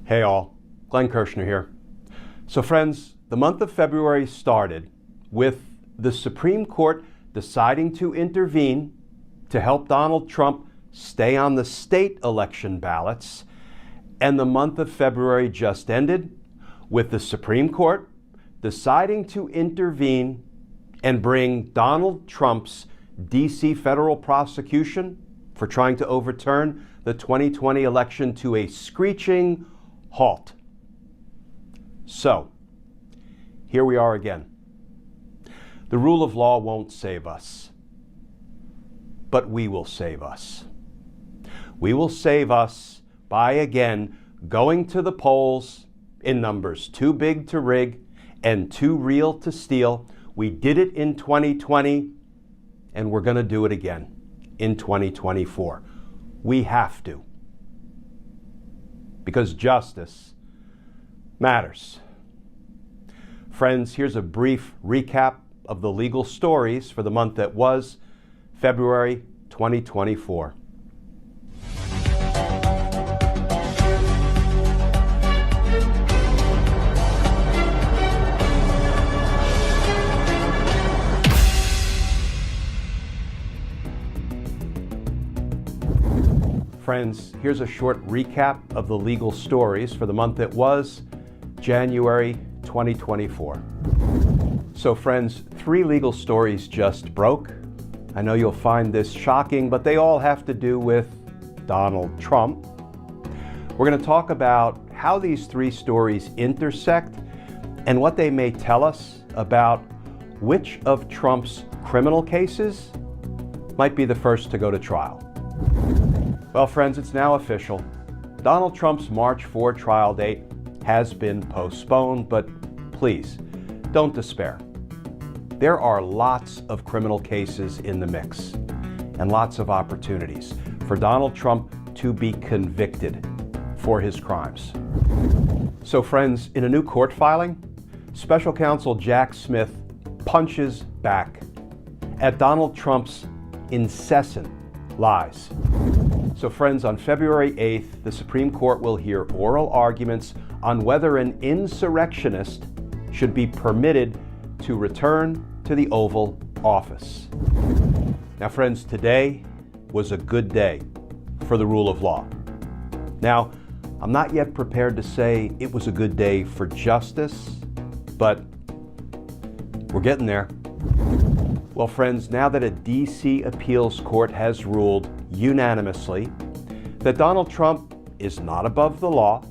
Hey all, Glenn Kirshner here. So friends, the month of February started with the Supreme Court deciding to intervene to help Donald Trump stay on the state election ballots. And the month of February just ended with the Supreme Court deciding to intervene and bring Donald Trump's D.C. federal prosecution for trying to overturn the 2020 election to a screeching halt. So, here we are again. The rule of law won't save us, but we will save us. We will save us by again going to the polls in numbers too big to rig and too real to steal. We did it in 2020, and we're going to do it again in 2024. We have to. Because justice matters. Friends, here's a brief recap of the legal stories for the month that was February 2024. Friends, here's a short recap of the legal stories for the month that was January 2024. So friends, 3 legal stories just broke. I know you'll find this shocking, but they all have to do with Donald Trump. We're going to talk about how these 3 stories intersect and what they may tell us about which of Trump's criminal cases might be the first to go to trial. Well, friends, it's now official. Donald Trump's March 4 trial date has been postponed, but please, don't despair. There are lots of criminal cases in the mix and lots of opportunities for Donald Trump to be convicted for his crimes. So, friends, in a new court filing, Special Counsel Jack Smith punches back at Donald Trump's incessant lies. So friends, on February 8th, the Supreme Court will hear oral arguments on whether an insurrectionist should be permitted to return to the Oval Office. Now friends, today was a good day for the rule of law. Now, I'm not yet prepared to say it was a good day for justice, but we're getting there. Well, friends, now that a D.C. appeals court has ruled unanimously that Donald Trump is not above the law,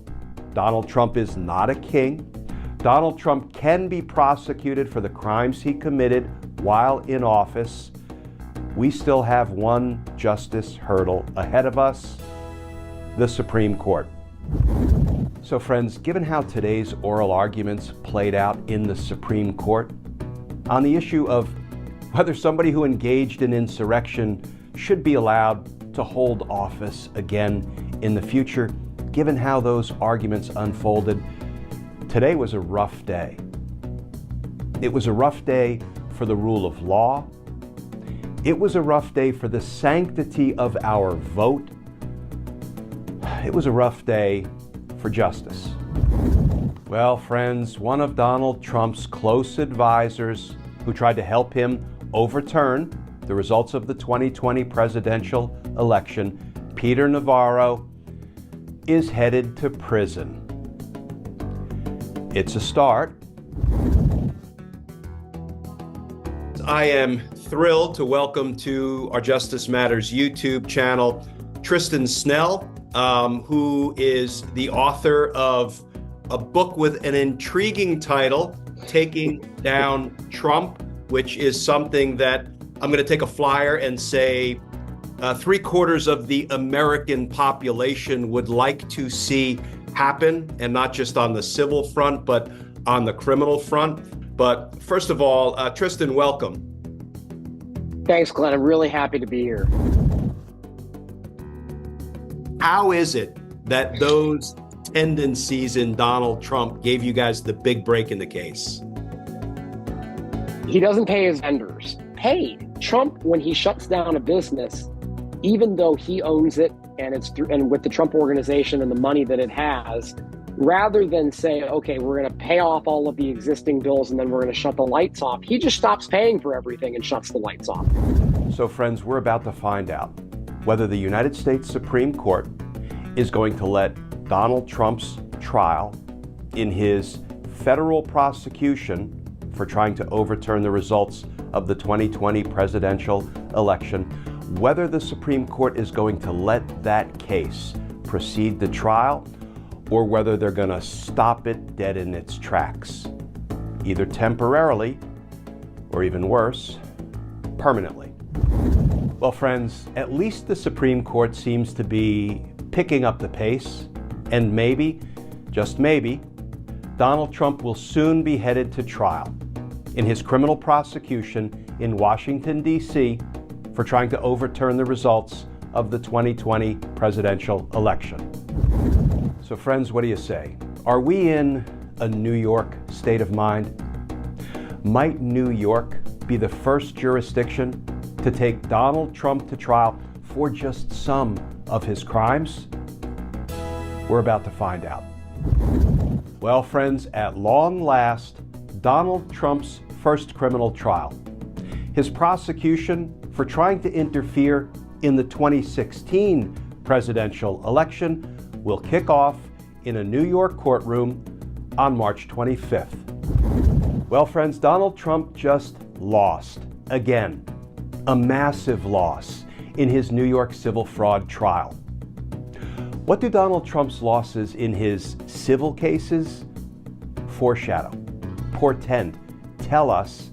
Donald Trump is not a king, Donald Trump can be prosecuted for the crimes he committed while in office, we still have one justice hurdle ahead of us: the Supreme Court. So friends, given how today's oral arguments played out in the Supreme Court on the issue of whether somebody who engaged in insurrection should be allowed to hold office again in the future, given how those arguments unfolded, today was a rough day. It was a rough day for the rule of law. It was a rough day for the sanctity of our vote. It was a rough day for justice. Well, friends, one of Donald Trump's close advisors who tried to help him overturn the results of the 2020 presidential election, Peter Navarro, is headed to prison. It's a start. I am thrilled to welcome to our Justice Matters YouTube channel Tristan Snell, who is the author of a book with an intriguing title, Taking Down Trump, which is something that I'm going to take a flyer and say 3/4 of the American population would like to see happen, and not just on the civil front, but on the criminal front. But first of all, Tristan, welcome. Thanks, Glenn. I'm really happy to be here. How is it that those tendencies in Donald Trump gave you guys the big break in the case? He doesn't pay his vendors. Paid. Trump, when he shuts down a business, even though he owns it and it's through, and with the Trump organization and the money that it has, rather than say, okay, we're going to pay off all of the existing bills and then we're going to shut the lights off, he just stops paying for everything and shuts the lights off. So friends, we're about to find out whether the United States Supreme Court is going to let Donald Trump's trial in his federal prosecution for trying to overturn the results of the 2020 presidential election, whether the Supreme Court is going to let that case proceed to trial, or whether they're going to stop it dead in its tracks, either temporarily or even worse, permanently. Well, friends, at least the Supreme Court seems to be picking up the pace, and maybe, just maybe, Donald Trump will soon be headed to trial in his criminal prosecution in Washington, D.C. for trying to overturn the results of the 2020 presidential election. So friends, what do you say? Are we in a New York state of mind? Might New York be the first jurisdiction to take Donald Trump to trial for just some of his crimes? We're about to find out. Well, friends, at long last, Donald Trump's first criminal trial. His prosecution for trying to interfere in the 2016 presidential election will kick off in a New York courtroom on March 25th. Well, friends, Donald Trump just lost again, a massive loss in his New York civil fraud trial. What do Donald Trump's losses in his civil cases foreshadow, portend, tell us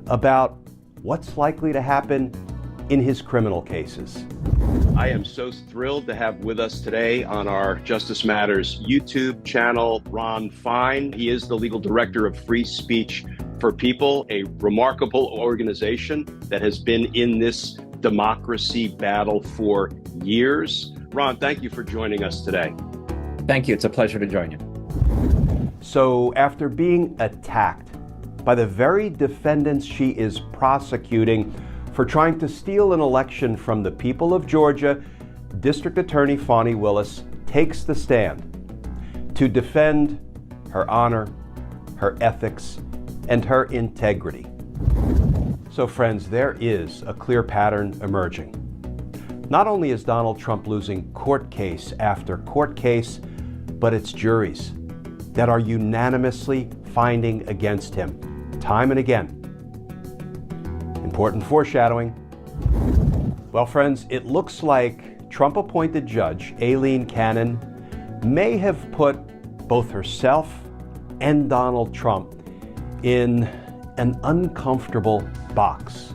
about what's likely to happen in his criminal cases? I am so thrilled to have with us today on our Justice Matters YouTube channel, Ron Fine. He is the legal director of Free Speech for People, a remarkable organization that has been in this democracy battle for years. Ron, thank you for joining us today. Thank you. It's a pleasure to join you. So after being attacked by the very defendants she is prosecuting for trying to steal an election from the people of Georgia, District Attorney Fani Willis takes the stand to defend her honor, her ethics, and her integrity. So friends, there is a clear pattern emerging. Not only is Donald Trump losing court case after court case, but it's juries that are unanimously finding against him, time and again. Important foreshadowing. Well, friends, it looks like Trump-appointed judge Aileen Cannon may have put both herself and Donald Trump in an uncomfortable box.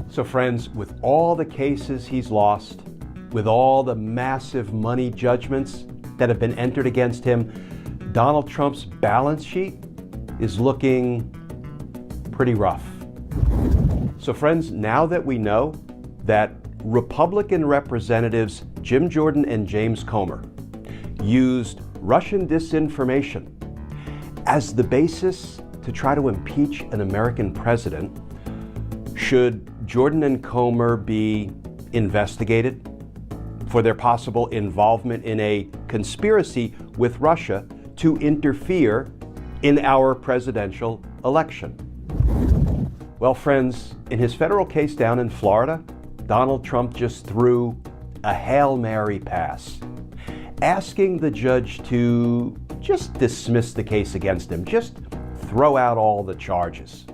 So friends, with all the cases he's lost, with all the massive money judgments that have been entered against him, Donald Trump's balance sheet is looking pretty rough. So friends, now that we know that Republican representatives Jim Jordan and James Comer used Russian disinformation as the basis to try to impeach an American president, should Jordan and Comer be investigated for their possible involvement in a conspiracy with Russia to interfere in our presidential election? Well, friends, in his federal case down in Florida, Donald Trump just threw a Hail Mary pass, asking the judge to just dismiss the case against him, just throw out all the charges.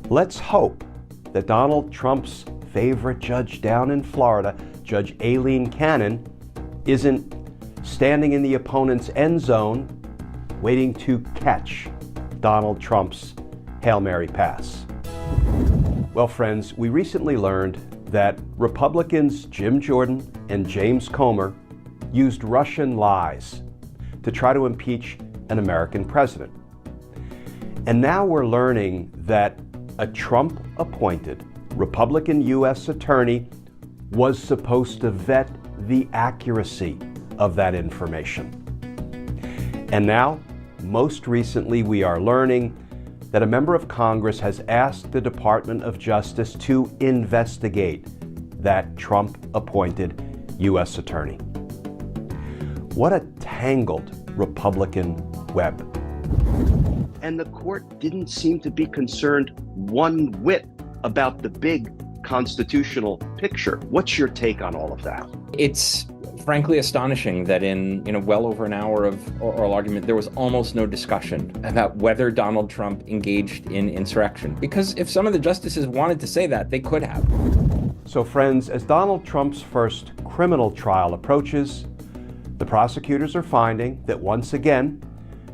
Let's hope that Donald Trump's favorite judge down in Florida, Judge Aileen Cannon, isn't standing in the opponent's end zone waiting to catch Donald Trump's Hail Mary pass. Well, friends, we recently learned that Republicans Jim Jordan and James Comer used Russian lies to try to impeach an American president. And now we're learning that a Trump-appointed Republican U.S. attorney was supposed to vet the accuracy of that information. And now, most recently, we are learning that a member of Congress has asked the Department of Justice to investigate that Trump-appointed U.S. attorney. What a tangled Republican web. And the court didn't seem to be concerned one whit about the big constitutional picture. What's your take on all of that? It's frankly astonishing that in well over an hour of oral argument, there was almost no discussion about whether Donald Trump engaged in insurrection. Because if some of the justices wanted to say that, they could have. So friends, as Donald Trump's first criminal trial approaches, the prosecutors are finding that once again,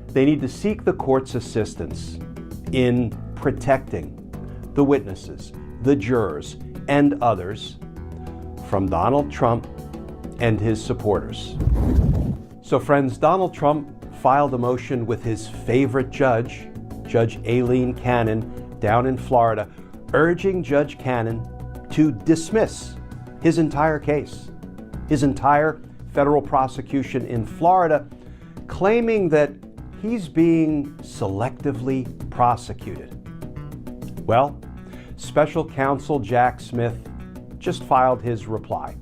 they need to seek the court's assistance in protecting the witnesses, the jurors, and others from Donald Trump and his supporters. So friends, Donald Trump filed a motion with his favorite judge, Judge Aileen Cannon, down in Florida, urging Judge Cannon to dismiss his entire case, his entire federal prosecution in Florida, claiming that he's being selectively prosecuted. Well, special counsel Jack Smith just filed his reply.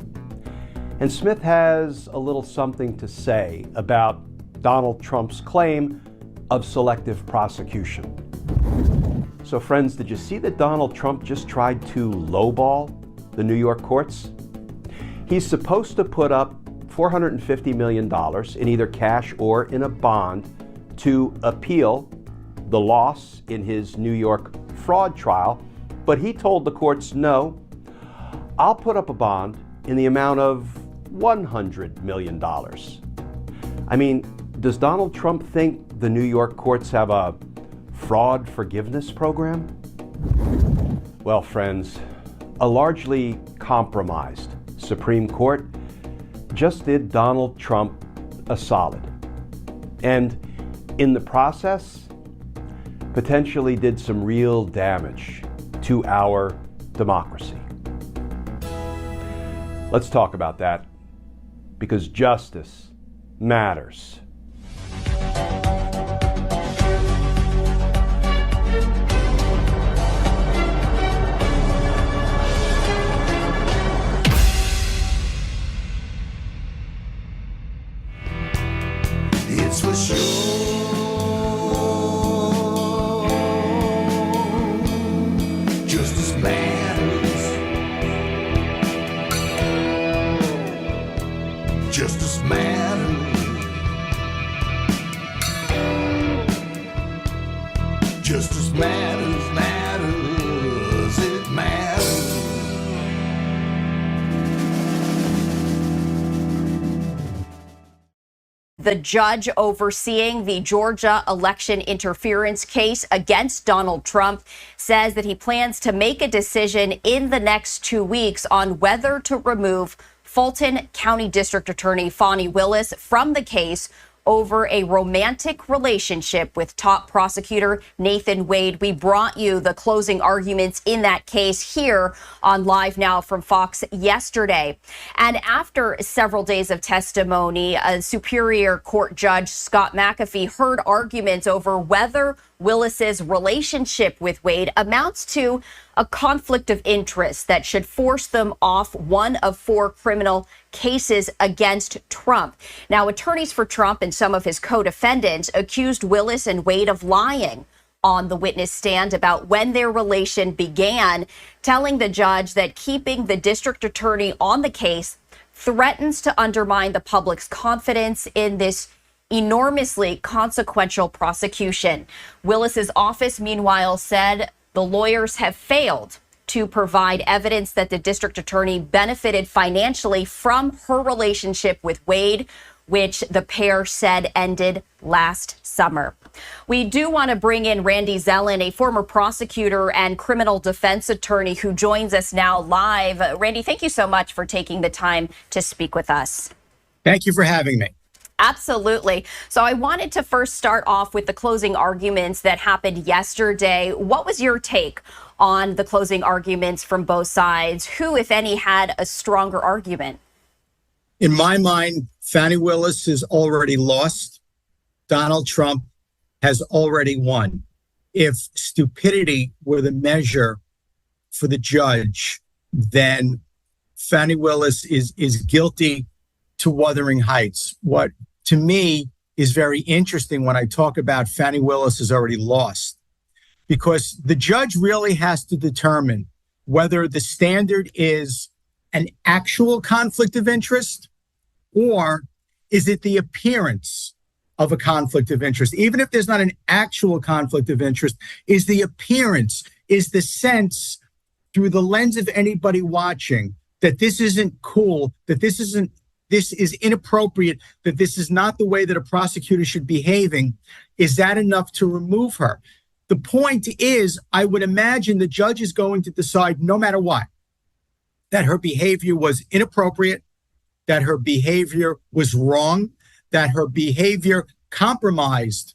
And Smith has a little something to say about Donald Trump's claim of selective prosecution. So friends, did you see that Donald Trump just tried to lowball the New York courts? He's supposed to put up $450 million in either cash or in a bond to appeal the loss in his New York fraud trial, but he told the courts, no, I'll put up a bond in the amount of $100 million. I mean, does Donald Trump think the New York courts have a fraud forgiveness program? Well, friends, a largely compromised Supreme Court just did Donald Trump a solid. And in the process, potentially did some real damage to our democracy. Let's talk about that, because justice matters. It's for sure. Justice matters. Justice matters. Justice matters, matters, it matters. The judge overseeing the Georgia election interference case against Donald Trump says that he plans to make a decision in the next 2 weeks on whether to remove Fulton County District Attorney Fani Willis from the case over a romantic relationship with top prosecutor Nathan Wade. We brought you the closing arguments in that case here on Live Now from Fox yesterday. And after several days of testimony, a Superior Court Judge Scott McAfee heard arguments over whether Willis's relationship with Wade amounts to a conflict of interest that should force them off one of 4 criminal cases against Trump. Now, attorneys for Trump and some of his co-defendants accused Willis and Wade of lying on the witness stand about when their relation began, telling the judge that keeping the district attorney on the case threatens to undermine the public's confidence in this enormously consequential prosecution. Willis's office, meanwhile, said the lawyers have failed to provide evidence that the district attorney benefited financially from her relationship with Wade, which the pair said ended last summer. We do want to bring in Randy Zellin, a former prosecutor and criminal defense attorney who joins us now live. Randy, thank you so much for taking the time to speak with us. Thank you for having me. Absolutely. So I wanted to first start off with the closing arguments that happened yesterday. What was your take on the closing arguments from both sides? Who, if any, had a stronger argument? In my mind, Fani Willis has already lost. Donald Trump has already won. If stupidity were the measure for the judge, then Fani Willis is guilty to Wuthering Heights. What, to me, is very interesting when I talk about Fani Willis has already lost, because the judge really has to determine whether the standard is an actual conflict of interest or is it the appearance of a conflict of interest. Even if there's not an actual conflict of interest, is the appearance, is the sense through the lens of anybody watching that this isn't cool, that this is inappropriate, that this is not the way that a prosecutor should be behaving, is that enough to remove her? The point is, I would imagine the judge is going to decide, no matter what, that her behavior was inappropriate, that her behavior was wrong, that her behavior compromised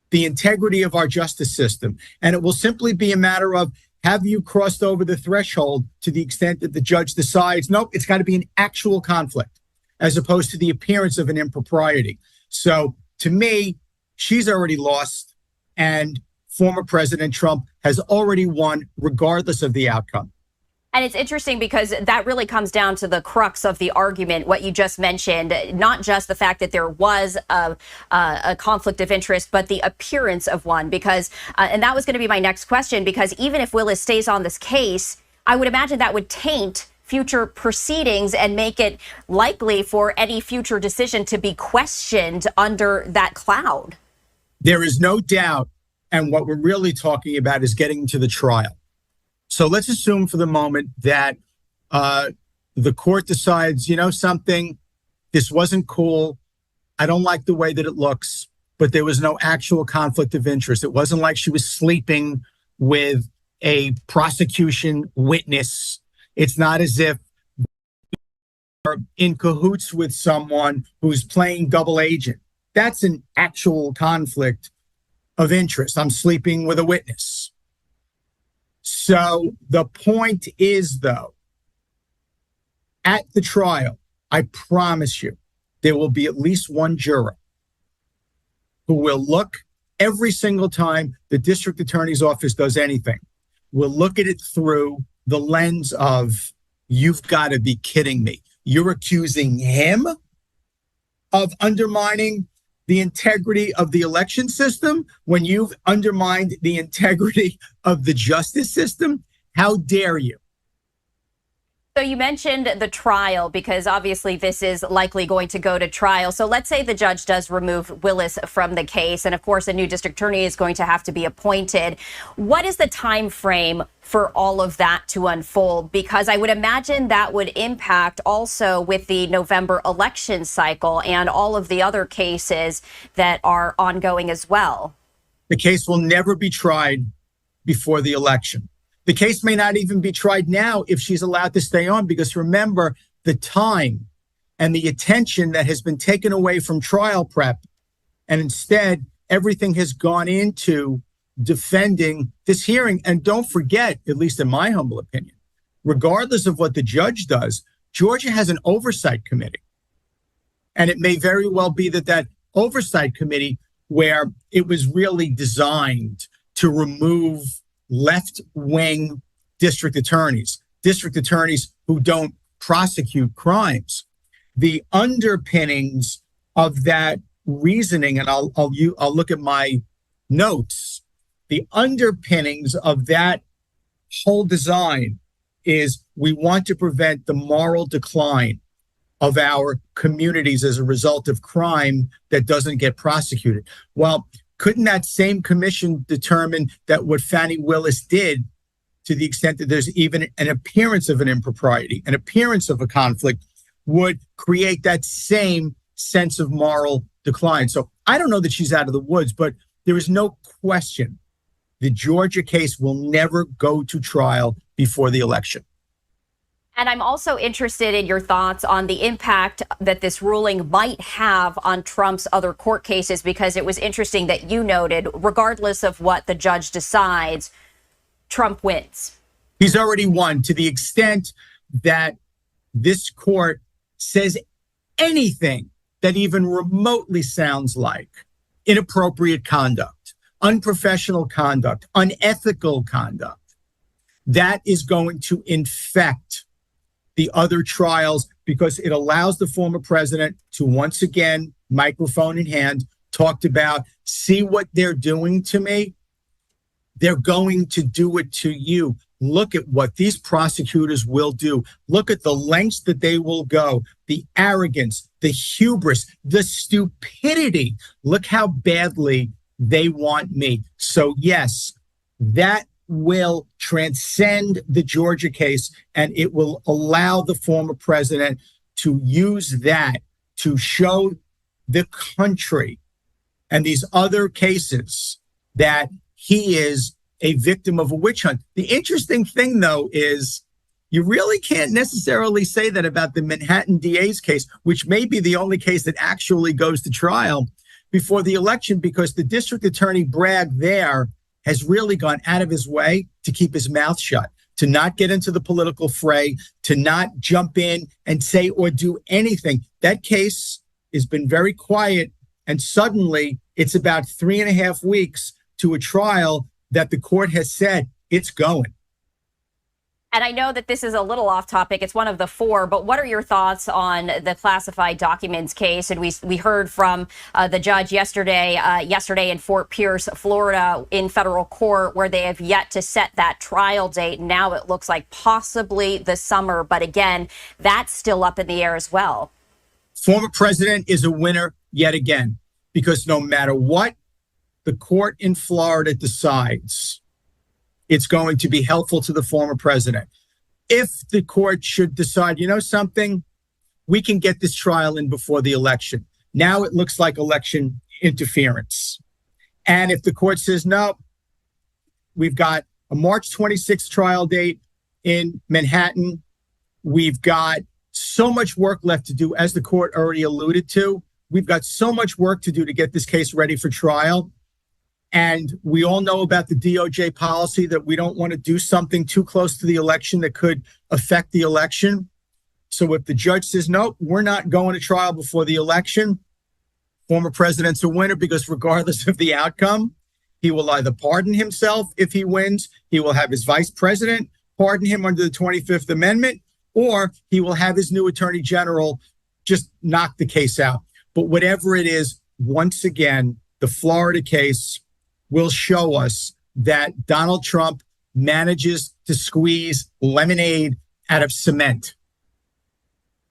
the integrity of our justice system. And it will simply be a matter of, have you crossed over the threshold to the extent that the judge decides, nope, it's got to be an actual conflict, as opposed to the appearance of an impropriety. So to me, she's already lost, and former President Trump has already won, regardless of the outcome. And it's interesting because that really comes down to the crux of the argument, what you just mentioned, not just the fact that there was a conflict of interest, but the appearance of one. Because, and that was going to be my next question, because even if Willis stays on this case, I would imagine that would taint future proceedings and make it likely for any future decision to be questioned under that cloud. There is no doubt. And what we're really talking about is getting to the trial. So let's assume for the moment that the court decides, you know something, this wasn't cool. I don't like the way that it looks, but there was no actual conflict of interest. It wasn't like she was sleeping with a prosecution witness. It's not as if you're in cahoots with someone who's playing double agent. That's an actual conflict of interest. I'm sleeping with a witness. So the point is, though, at the trial, I promise you, there will be at least one juror who will look every single time the district attorney's office does anything, will look at it through the lens of, you've got to be kidding me. You're accusing him of undermining the integrity of the election system when you've undermined the integrity of the justice system? How dare you? So you mentioned the trial, because obviously this is likely going to go to trial. So let's say the judge does remove Willis from the case, and of course a new district attorney is going to have to be appointed. What is the time frame for all of that to unfold? Because I would imagine that would impact also with the November election cycle and all of the other cases that are ongoing as well. The case will never be tried before the election. The case may not even be tried now if she's allowed to stay on, because remember, the time and the attention that has been taken away from trial prep, and instead everything has gone into defending this hearing. And don't forget, at least in my humble opinion, regardless of what the judge does, Georgia has an oversight committee. And it may very well be that that oversight committee, where it was really designed to remove left-wing district attorneys who don't prosecute crimes. The underpinnings of that reasoning, and I'll look at my notes, the underpinnings of that whole design is, we want to prevent the moral decline of our communities as a result of crime that doesn't get prosecuted. Well, couldn't that same commission determine that what Fani Willis did, to the extent that there's even an appearance of an impropriety, an appearance of a conflict, would create that same sense of moral decline? So I don't know that she's out of the woods, but there is no question the Georgia case will never go to trial before the election. And I'm also interested in your thoughts on the impact that this ruling might have on Trump's other court cases, because it was interesting that you noted, regardless of what the judge decides, Trump wins. He's already won, to the extent that this court says anything that even remotely sounds like inappropriate conduct, unprofessional conduct, unethical conduct. That is going to infect the other trials, because it allows the former president to once again, microphone in hand, talked about, see what they're doing to me? They're going to do it to you. Look at what these prosecutors will do. Look at the lengths that they will go, the arrogance, the hubris, the stupidity. Look how badly they want me. So yes, that will transcend the Georgia case, and it will allow the former president to use that to show the country and these other cases that he is a victim of a witch hunt. The interesting thing, though, is you really can't necessarily say that about the Manhattan DA's case, which may be the only case that actually goes to trial before the election, because the district attorney Bragg there has really gone out of his way to keep his mouth shut, to not get into the political fray, to not jump in and say or do anything. That case has been very quiet, and suddenly it's about 3.5 weeks to a trial that the court has said it's going. And I know that this is a little off topic. It's one of the four, but what are your thoughts on the classified documents case? And we heard from the judge yesterday in Fort Pierce, Florida, in federal court, where they have yet to set that trial date. Now it looks like possibly the summer. But again, that's still up in the air as well. Former president is a winner yet again, because no matter what the court in Florida decides, it's going to be helpful to the former president. If the court should decide, you know something, we can get this trial in before the election. Now it looks like election interference. And if the court says, no, we've got a March 26th trial date in Manhattan. We've got so much work left to do, as the court already alluded to. We've got so much work to do to get this case ready for trial. And we all know about the DOJ policy that we don't want to do something too close to the election that could affect the election. So if the judge says, no, we're not going to trial before the election, former president's a winner, because regardless of the outcome, he will either pardon himself if he wins, he will have his vice president pardon him under the 25th Amendment, or he will have his new attorney general just knock the case out. But whatever it is, once again, the Florida case will show us that Donald Trump manages to squeeze lemonade out of cement.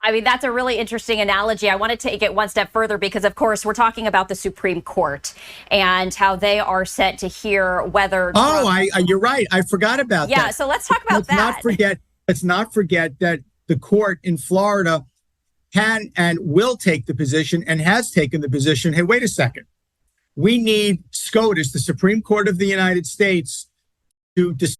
I mean, that's a really interesting analogy. I want to take it one step further because, of course, we're talking about the Supreme Court and how they are set to hear whether. You're right. I forgot about that. Yeah, so let's talk about that. Let's not forget that the court in Florida can and will take the position and has taken the position. Hey, wait a second. We need SCOTUS, the Supreme Court of the United States, to decide